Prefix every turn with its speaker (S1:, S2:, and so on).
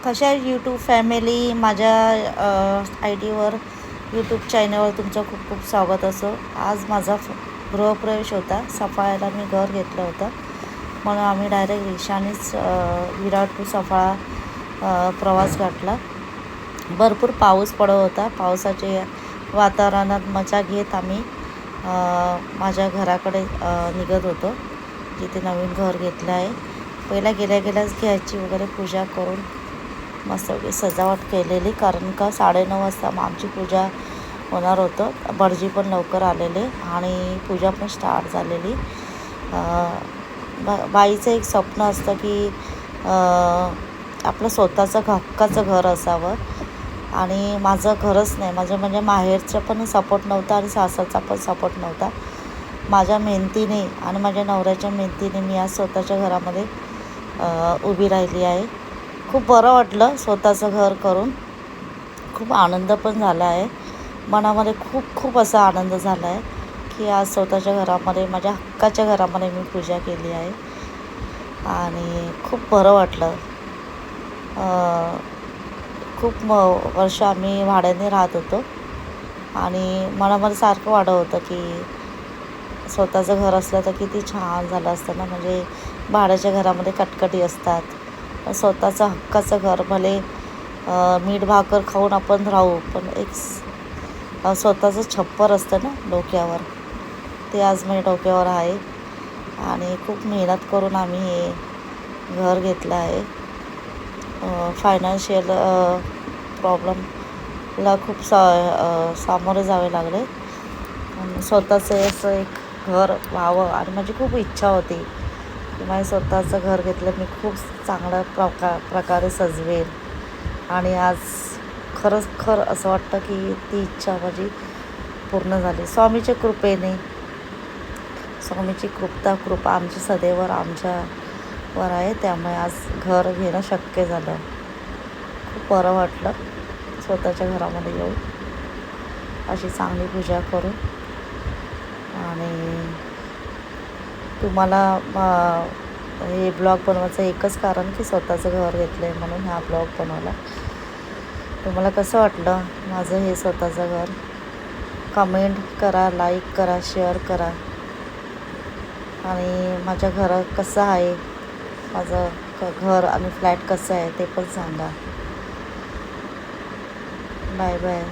S1: कशा YouTube family, माझ्या I डीवर यूट्यूब चॅनलवर तुमचं खूप खूप स्वागत असो. आज माझा गृहप्रवेश होता. सफाळ्याला मी घर घेतलं होतं, म्हणून आम्ही डायरेक्ट रिक्षानेच विरार टू सफाळा प्रवास गाठला. भरपूर पाऊस पडत होता. पावसाच्या वातावरणात मजा घेत आम्ही माझ्या घराकडे निघत होतो, जिथे नवीन घर घेतलं आहे. पहिला गेल्याच घ्यायची वगैरे पूजा करून मस्त सजावट केलेली, कारण का 9:30 वाजता आमची पूजा होणार होतं. भटजी पण लवकर आलेले आणि पूजा पण स्टार्ट झालेली. बाईचं एक स्वप्न असतं की आपलं स्वतःचं हक्काचं घर असावं, आणि माझं घरच नाही. माझं म्हणजे माहेरचं पण सपोर्ट नव्हता आणि सासरचा पण सपोर्ट नव्हता. माझ्या मेहनतीने आणि माझ्या नवऱ्याच्या मेहनतीने मी आज स्वतःच्या घरामध्ये उभी राहिली आहे. खूप बरं वाटलं स्वतःचं घर करून. खूप आनंद पण झाला आहे. मनामध्ये खूप असा आनंद झाला आहे की आज स्वतःच्या घरामध्ये, माझ्या हक्काच्या घरामध्ये मी पूजा केली आहे आणि खूप बरं वाटलं. खूप वर्ष आम्ही भाड्याने राहत होतो आणि मनामध्ये सारखं वाटत होतं की स्वतःचं घर असलं तर किती छान झालं असतं ना. म्हणजे भाड्याच्या घरामध्ये कटकटी असतात, स्वतःचं हक्काचं घर भले मीठ भाकर खाऊन आपण राहू, पण एक स्वतःचं छप्पर असतं ना डोक्यावर, ते आज माझ्या डोक्यावर आहे. आणि खूप मेहनत करून आम्ही हे घर घेतलं आहे. फायनान्शियल प्रॉब्लेमला खूप सामोरे जावे लागले. आणि स्वतःचं असं एक घर व्हावं, आणि माझी खूप इच्छा होती की माझं स्वतःचं घर घेतलं, मी खूप चांगल्या प्रकारे सजवेल. आणि आज खरंच असं वाटतं की ती इच्छा माझी पूर्ण झाली स्वामीच्या कृपेने. स्वामीची कृपा आमची सदैवर आमच्यावर आहे, त्यामुळे आज घर घेणं शक्य झालं. खूप बरं वाटलं स्वतःच्या घरामध्ये येऊन अशी चांगली पूजा करून. आणि तुम्हाला हे ब्लॉग बनवायचं एकच कारण की स्वतःचं घर घेतलं आहे म्हणून हा ब्लॉग बनवला. तुम्हाला कसं वाटलं माझं हे स्वतःचं घर? कमेंट करा, लाईक करा, शेअर करा. आणि माझ्या घरात कसं आहे, माझं घर आणि फ्लॅट कसं आहे ते पण सांगा. Bye bye.